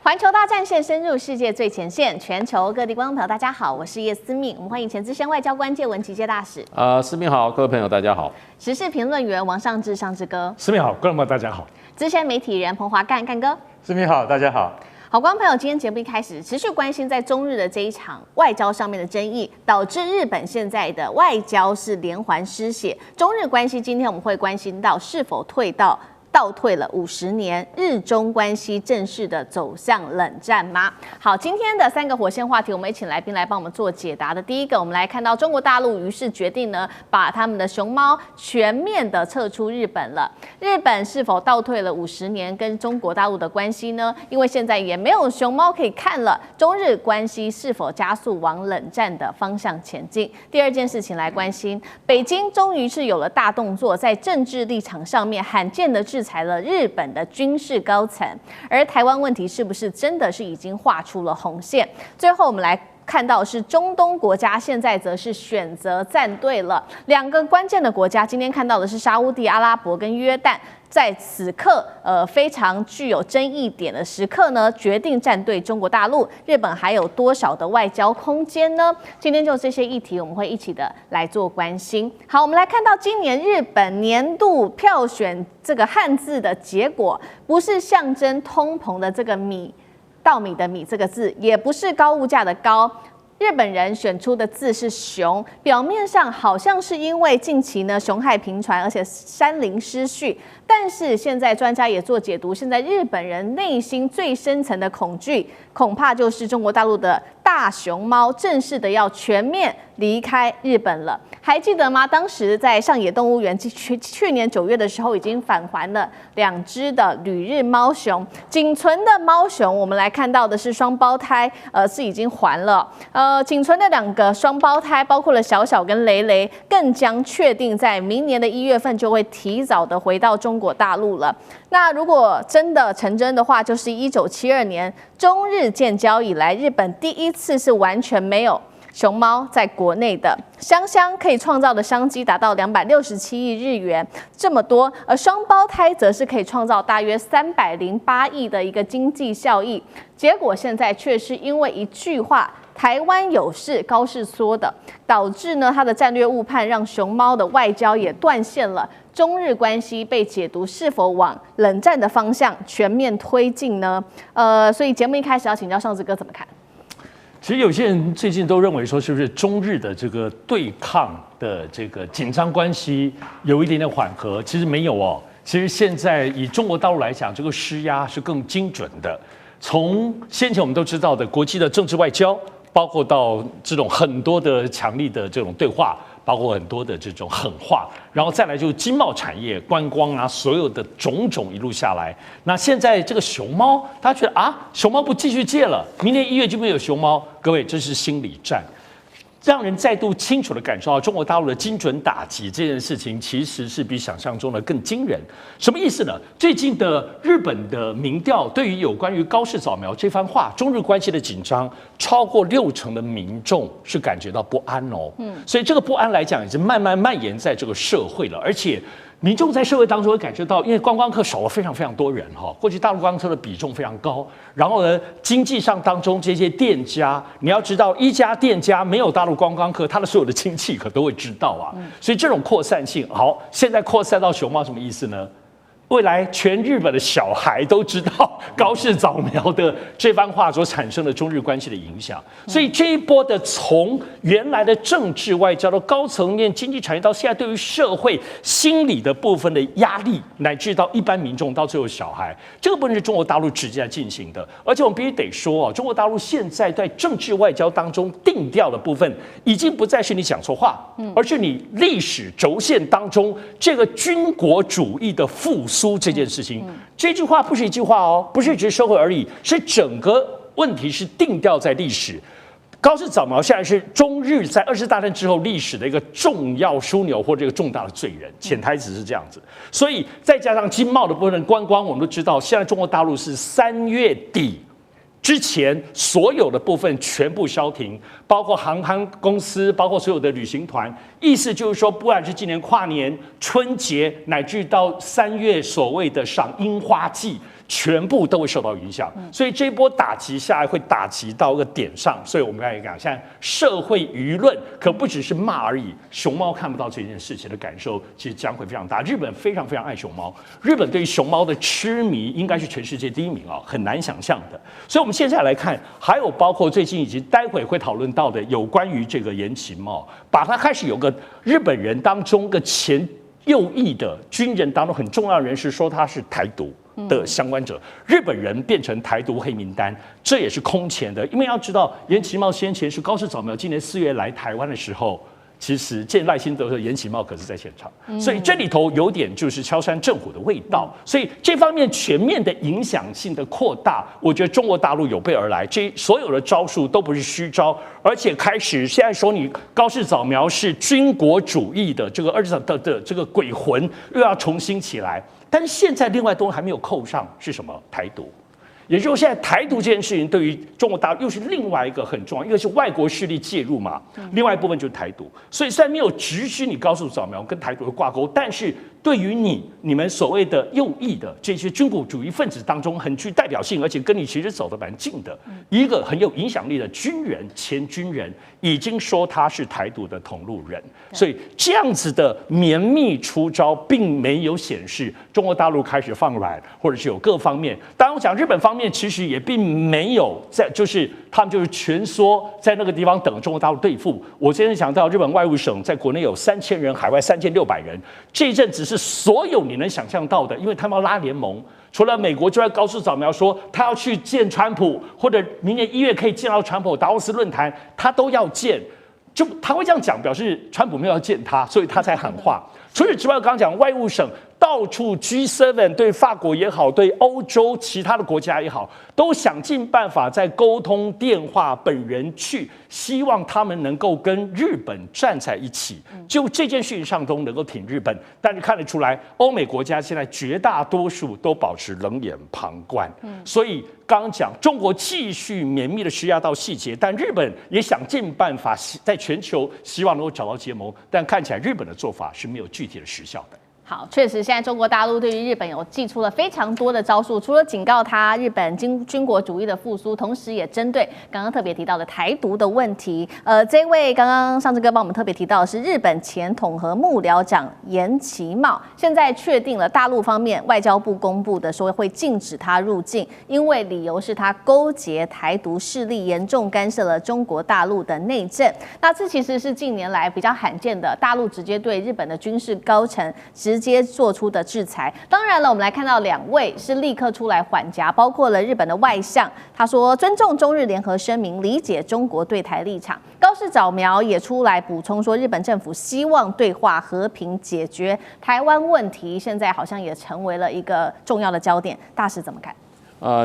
环球大战线深入世界最前线，全球各地观众朋友，大家好，我是叶思命。我们欢迎前资深外交官介文琪介大使。思命好，各位朋友大家好。时事评论员王尚志尚志哥。思命好，观众朋友大家好。资深媒体人彭华干干哥。思命好，大家好。好，观众朋友，今天节目一开始持续关心在中日的这一场外交上面的争议，导致日本现在的外交是连环失血。中日关系今天我们会关心到是否倒退了50年，日中关系正式的走向冷战吗？好，今天的3个火线话题，我们也请来宾来帮我们做解答的。第一个，我们来看到中国大陆于是决定呢，把他们的熊猫全面的撤出日本了。日本是否倒退了50年跟中国大陆的关系呢？因为现在也没有熊猫可以看了，中日关系是否加速往冷战的方向前进？第二件事情来关心，北京终于是有了大动作，在政治立场上面罕见的制裁了日本的军事高层，而台湾问题是不是真的是已经画出了红线？最后我们来看到是中东国家现在则是选择站队了，2个关键的国家，今天看到的是沙烏地阿拉伯跟约旦。在此刻，非常具有争议点的时刻呢，决定站队中国大陆。日本还有多少的外交空间呢？今天就这些议题，我们会一起的来做关心。好，我们来看到今年日本年度票选这个汉字的结果，不是象征通膨的这个稻米的米这个字，也不是高物价的高。日本人选出的字是熊，表面上好像是因为近期呢熊害频传，而且山林失序，但是现在专家也做解读，现在日本人内心最深层的恐惧，恐怕就是中国大陆的大熊猫正式的要全面离开日本了。还记得吗？当时在上野动物园去年9月的时候，已经返还了2只的旅日猫熊，仅存的猫熊，我们来看到的是双胞胎，是已经还了。仅存的2个双胞胎，包括了小小跟雷雷，更将确定在明年的1月份就会提早的回到中国大陆了。那如果真的成真的话，就是1972年中日建交以来，日本第一次是完全没有熊猫在国内的。香香可以创造的商机达到267亿日元，这么多，而双胞胎则是可以创造大约308亿的一个经济效益。结果现在却是因为一句话，台湾有事高市说的，导致呢他的战略误判，让熊猫的外交也断线了。中日关系被解读是否往冷战的方向全面推进呢？所以节目一开始要请教尚志哥怎么看？其实有些人最近都认为说，是不是中日的这个对抗的这个紧张关系有一点点缓和？其实没有哦。其实现在以中国大陆来讲，这个施压是更精准的。从先前我们都知道的国际的政治外交，包括到这种很多的强力的这种对话，包括很多的这种狠话，然后再来就是经贸产业、观光啊，所有的种种一路下来。那现在这个熊猫，大家觉得啊，熊猫不继续借了，明年1月就没有熊猫。各位，这是心理战，让人再度清楚地感受到中国大陆的精准打击这件事情，其实是比想象中的更惊人。什么意思呢？最近的日本的民调对于有关于高市早苗这番话，中日关系的紧张，超过60%的民众是感觉到不安哦。所以这个不安来讲，已经慢慢蔓延在这个社会了，而且。民众在社会当中会感觉到，因为观光客少了非常非常多人哈，过去大陆观光客的比重非常高，然后呢，经济上当中这些店家，你要知道，一家店家没有大陆观光客，他的所有的亲戚可都会知道啊，所以这种扩散性，好，现在扩散到熊猫什么意思呢？未来全日本的小孩都知道高市早苗的这番话所产生的中日关系的影响，所以这一波的从原来的政治外交到高层面经济产业，到现在对于社会心理的部分的压力，乃至到一般民众到最后小孩，这个部分是中国大陆直接在进行的。而且我们必须得说中国大陆现在在政治外交当中定调的部分，已经不再是你讲错话，而是你历史轴线当中这个军国主义的复苏这件事情，这句话不是一句话哦，不是只是社会而已，是整个问题是定调在历史。高市早苗现在是中日在2次大战之后历史的一个重要枢纽或者一个重大的罪人，潜台词是这样子。所以再加上经贸的部分观光，我们都知道，现在中国大陆是3月底之前所有的部分全部消停，包括航空公司，包括所有的旅行团。意思就是说，不管是今年跨年、春节，乃至到3月所谓的赏樱花季，全部都会受到影响。所以这一波打击下来会打击到一个点上，所以我们刚才讲，现在社会舆论可不只是骂而已，熊猫看不到这件事情的感受其实将会非常大。日本非常非常爱熊猫，日本对于熊猫的痴迷应该是全世界第1名啊，很难想象的。所以我们现在来看，还有包括最近以及待会会讨论到的有关于这个言情嘛，把它开始有个日本人当中个前右翼的军人当中很重要的人士说他是台独的相关者，日本人变成台独黑名单，这也是空前的。因为要知道，岩崎茂先前是高市早苗今年4月来台湾的时候，其实见赖清德的岩崎茂可是在现场，所以这里头有点就是敲山震虎的味道。所以这方面全面的影响性的扩大，我觉得中国大陆有备而来，这所有的招数都不是虚招，而且开始现在说你高市早苗是军国主义的这个的这个鬼魂又要重新起来，但是现在另外东西还没有扣上是什么？台独。也就是说，现在台独这件事情对于中国大陆又是另外一个很重要，一个是外国势力介入嘛，另外一部分就是台独。所以虽然没有直指你高市早苗跟台独的挂钩，但是对于你们所谓的右翼的这些军国主义分子当中，很具代表性，而且跟你其实走得蛮近的一个很有影响力的军人，前军人已经说他是台独的同路人。所以这样子的绵密出招，并没有显示中国大陆开始放软，或者是有各方面。当然，我讲日本方面其实也并没有在，就是他们就是蜷缩在那个地方等中国大陆对付。我今天想到日本外务省在国内有3000人，海外3600人，这一阵子是所有你能想象到的，因为他们要拉联盟。除了美国之外，高市早苗说他要去见川普，或者明年1月可以见到川普，达沃斯论坛他都要见。就他会这样讲，表示川普没有要见他，所以他才喊话。除此之外，我刚刚讲外务省到处 G7 对法国也好，对欧洲其他的国家也好，都想尽办法在沟通电话本人去，希望他们能够跟日本站在一起，就这件事情上都能够挺日本。但是看得出来，欧美国家现在绝大多数都保持冷眼旁观。所以刚刚讲中国继续绵密的施压到细节，但日本也想尽办法在全球希望能够找到结盟，但看起来日本的做法是没有具体的实效的。好，确实，现在中国大陆对于日本有祭出了非常多的招数，除了警告他日本军国主义的复苏，同时也针对刚刚特别提到的台独的问题。这位刚刚上次哥帮我们特别提到的是日本前统合幕僚长岩崎茂，现在确定了大陆方面外交部公布的说会禁止他入境，因为理由是他勾结台独势力，严重干涉了中国大陆的内政。那这其实是近年来比较罕见的，大陆直接对日本的军事高层直接做出的制裁。当然了，我们来看到2位是立刻出来缓颊，包括了日本的外相，他说尊重中日联合声明，理解中国对台立场。高市早苗也出来补充说，日本政府希望对话和平解决台湾问题，现在好像也成为了一个重要的焦点。大使怎么看？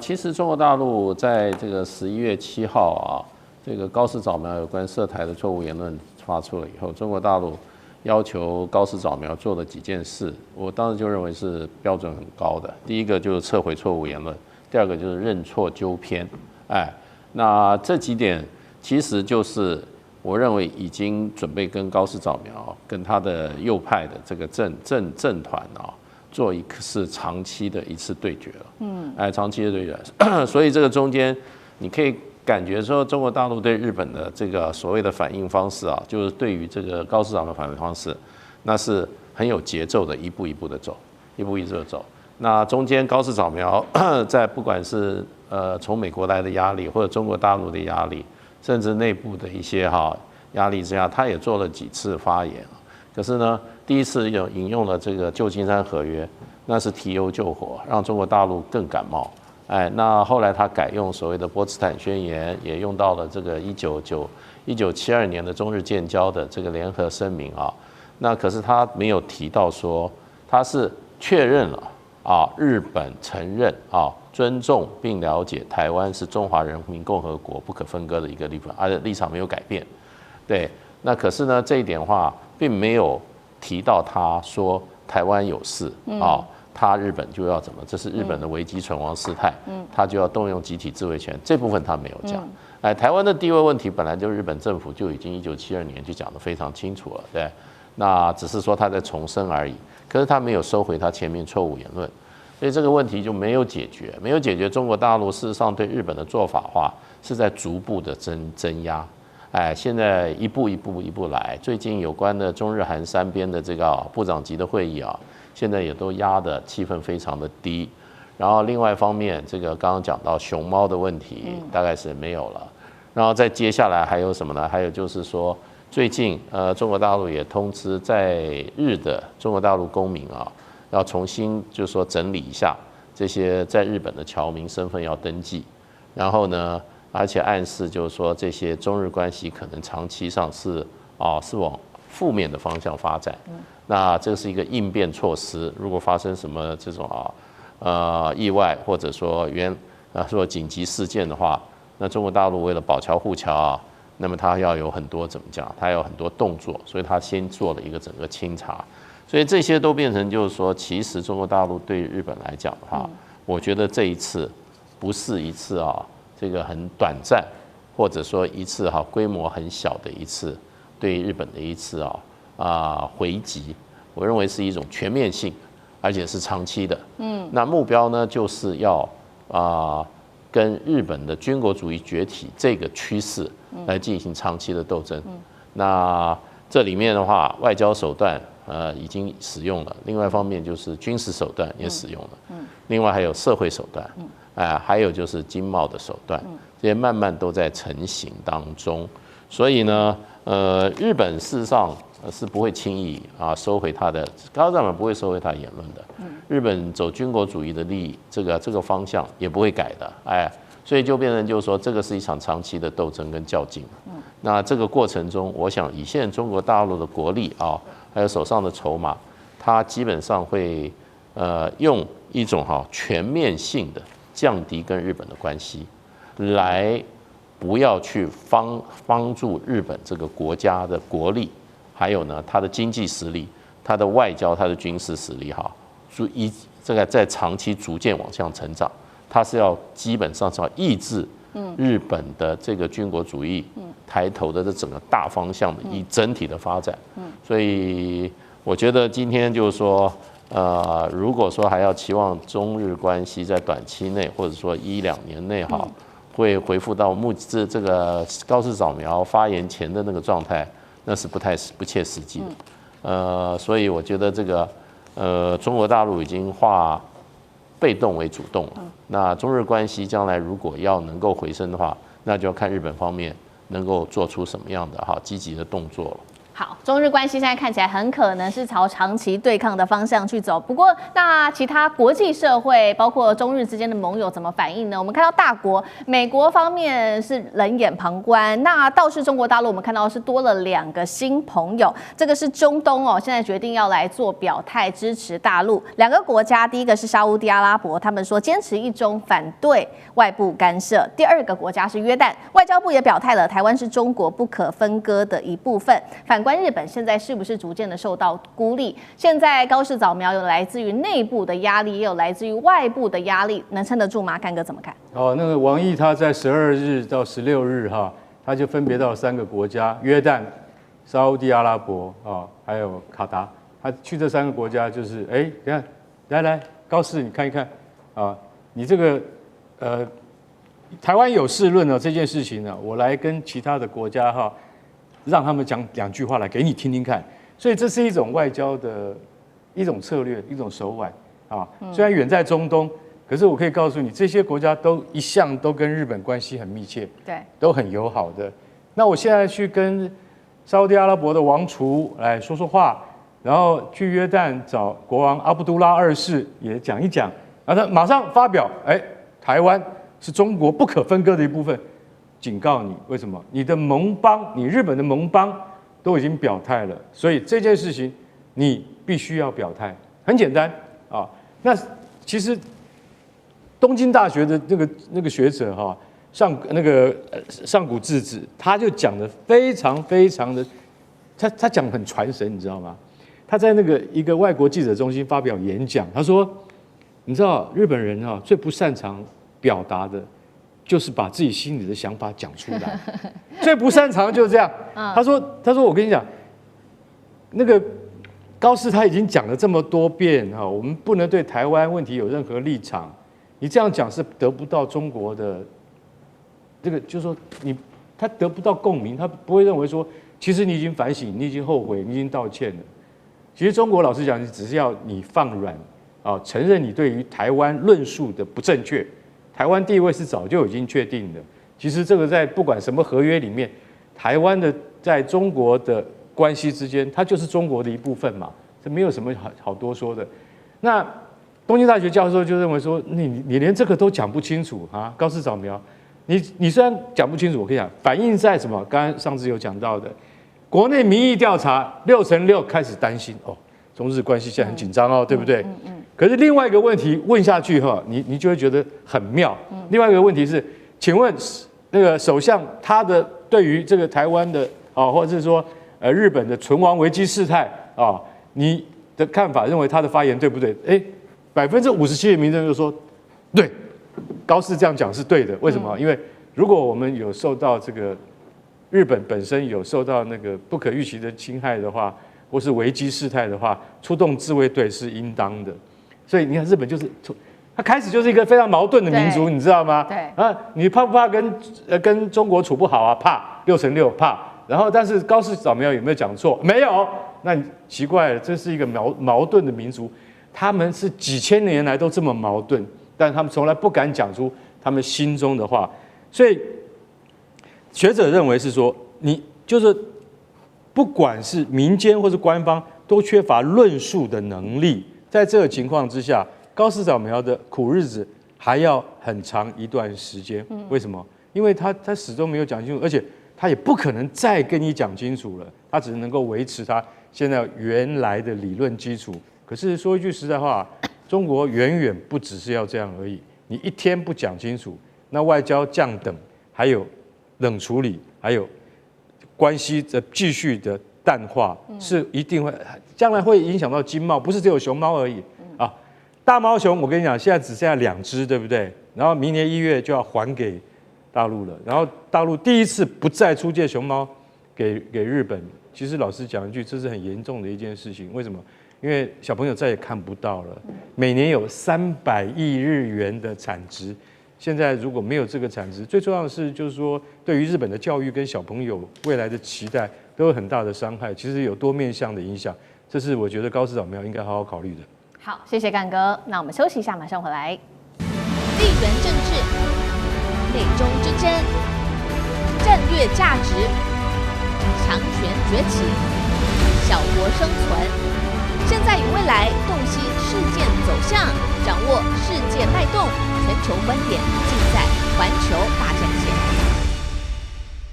其实中国大陆在这个11月7号啊，这个高市早苗有关涉台的错误言论发出了以后，中国大陆要求高市早苗做的几件事，我当时就认为是标准很高的。第一个就是撤回错误言论，第二个就是认错纠偏。那这几点其实就是我认为已经准备跟高市早苗跟他的右派的这个政团啊，做一次长期的一次对决了。长期的对决，所以这个中间你可以感觉说，中国大陆对日本的这个所谓的反应方式啊，就是对于这个高市早苗的反应方式，那是很有节奏的，一步一步的走，一步一步的走。那中间高市早苗在不管是从美国来的压力，或者中国大陆的压力，甚至内部的一些压力之下，他也做了几次发言。可是呢，第一次引用了这个旧金山合约，那是提油救火，让中国大陆更感冒。那后来他改用所谓的波茨坦宣言，也用到了这个1972年的中日建交的这个联合声明啊。那可是他没有提到说，他是确认了日本承认尊重并了解台湾是中华人民共和国不可分割的一个地方，而且立场没有改变。对，那可是呢，这一点的话，并没有提到他说台湾有事他日本就要怎么？这是日本的危机存亡事态，他就要动用集体自卫权，这部分他没有讲。台湾的地位问题本来就日本政府就已经1972年就讲得非常清楚了，对。那只是说他在重申而已，可是他没有收回他前面错误言论。所以这个问题就没有解决，没有解决。中国大陆事实上对日本的做法化是在逐步的增压，现在一步来。最近有关的中日韩三边的这个部长级的会议啊，现在也都压的气氛非常的低。然后另外一方面，这个刚刚讲到熊猫的问题，大概是没有了。然后再接下来还有什么呢？还有就是说，最近中国大陆也通知在日的中国大陆公民啊，要重新就是说整理一下这些在日本的侨民身份要登记。然后呢，而且暗示就是说这些中日关系可能长期上是往负面的方向发展。那这是一个应变措施，如果发生什么这种意外或者说说紧急事件的话，那中国大陆为了保侨护侨那么他要有很多怎么讲？他有很多动作，所以他先做了一个整个清查，所以这些都变成就是说，其实中国大陆对日本来讲的话，我觉得这一次不是一次这个很短暂，或者说一次规模很小的一次对日本的一次回击，我认为是一种全面性。而且是长期的，那目标呢，就是要跟日本的军国主义崛起这个趋势来进行长期的斗争。那这里面的话，外交手段已经使用了，另外一方面就是军事手段也使用了，另外还有社会手段，还有就是经贸的手段，这些慢慢都在成型当中。所以呢，日本事实上是不会轻易收回他的高市长不会收回他的言论的。日本走军国主义的这个方向也不会改的，所以就变成就是说，这个是一场长期的斗争跟较劲。那这个过程中，我想以现在中国大陆的国力还有手上的筹码，它基本上会用一种全面性的降低跟日本的关系，来不要去帮助日本这个国家的国力。还有呢，它的经济实力、它的外交、它的军事实力这个在长期逐渐往上成长，它是要基本上是要抑制日本的这个军国主义抬头的这整个大方向的以整体的发展。所以我觉得今天就是说，如果说还要期望中日关系在短期内或者说1-2年内会恢复到这个高市早苗发言前的那个状态。那是不切实际的，所以我觉得这个中国大陆已经化被动为主动了。那中日关系将来如果要能够回升的话，那就要看日本方面能够做出什么样的积极的动作了。好，中日关系现在看起来很可能是朝长期对抗的方向去走。不过，那其他国际社会，包括中日之间的盟友怎么反应呢？我们看到大国美国方面是冷眼旁观，那倒是中国大陆，我们看到是多了2个新朋友。这个是中东现在决定要来做表态支持大陆。2个国家，第一个是沙烏地阿拉伯，他们说坚持一中，反对外部干涉。第2个国家是约旦，外交部也表态了，台湾是中国不可分割的一部分。反观日本现在是不是逐渐的受到孤立？现在高市早苗有来自于内部的压力，也有来自于外部的压力，能撑得住吗？干哥怎么看？那个王毅他在12日到16日他就分别到3个国家：约旦、沙烏地阿拉伯还有卡达。他去这3个国家就是等下来高市你看一看你这个台湾有事论这件事情呢，我来跟其他的国家让他们讲2句话来给你听听看，所以这是一种外交的一种策略，一种手腕虽然远在中东，可是我可以告诉你，这些国家一向都跟日本关系很密切，对，都很友好的。那我现在去跟沙烏地阿拉伯的王储来说说话，然后去约旦找国王阿卜杜拉2世也讲一讲，然后他马上发表，台湾是中国不可分割的一部分。警告你，为什么？你的盟邦，你日本的盟邦都已经表态了，所以这件事情你必须要表态。很简单那其实东京大学的那个学者上古智子，他就讲的非常非常的，他讲很传神，你知道吗？他在一个外国记者中心发表演讲，他说，你知道日本人最不擅长表达的。就是把自己心里的想法讲出来，最不擅长就是这样。他说，我跟你讲，高市他已经讲了这么多遍哈，我们不能对台湾问题有任何立场。你这样讲是得不到中国的这个，就是说他得不到共鸣，他不会认为说，其实你已经反省，你已经后悔，你已经道歉了。其实中国老实讲，只是要你放软啊，承认你对于台湾论述的不正确。台湾地位是早就已经确定的。其实这个在不管什么合约里面，台湾的在中国的关系之间，它就是中国的一部分嘛，这没有什么好多说的。那东京大学教授就认为说，你连这个都讲不清楚啊，高市早苗，你虽然讲不清楚，我跟你讲，反映在什么？刚刚上次有讲到的，国内民意调查6成6开始担心哦，中日关系现在很紧张哦，对不对？可是另外一个问题问下去哈，你就会觉得很妙。另外一个问题是，请问那个首相他的对于这个台湾的啊，或者是说日本的存亡危机事态啊，你的看法认为他的发言对不对？57%的民众就说对，高市这样讲是对的。为什么？因为如果我们有受到这个日本本身有受到那个不可预期的侵害的话，或是危机事态的话，出动自卫队是应当的。所以你看，日本就是他开始就是一个非常矛盾的民族，你知道吗？对啊，你怕不怕跟中国处不好啊？怕，6成6怕。然后，但是高市早苗有没有讲错？没有。那你奇怪了，这是一个矛盾的民族，他们是几千年来都这么矛盾，但他们从来不敢讲出他们心中的话。所以学者认为是说，你就是不管是民间或是官方，都缺乏论述的能力。在这个情况之下，高市早苗的苦日子还要很长一段时间。为什么？因为他始终没有讲清楚，而且他也不可能再跟你讲清楚了，他只能够维持他现在原来的理论基础。可是说一句实在话，中国远远不只是要这样而已。你一天不讲清楚，那外交降等，还有冷处理，还有关系的继续的淡化，是一定会将来会影响到经贸，不是只有熊猫而已啊。大猫熊，我跟你讲，现在只剩下2只，对不对？然后明年1月就要还给大陆了，然后大陆第一次不再出借熊猫给日本。其实老实讲一句，这是很严重的一件事情。为什么？因为小朋友再也看不到了。每年有300亿日元的产值，现在如果没有这个产值，最重要的是就是说，对于日本的教育跟小朋友未来的期待都有很大的伤害。其实有多面向的影响，这是我觉得高市早苗应该好好考虑的。好，谢谢干哥。那我们休息一下，马上回来。地缘政治、美中之争、战略价值、强权崛起、小国生存。现在与未来，洞悉事件走向，掌握世界脉动，全球观点尽在环球大战。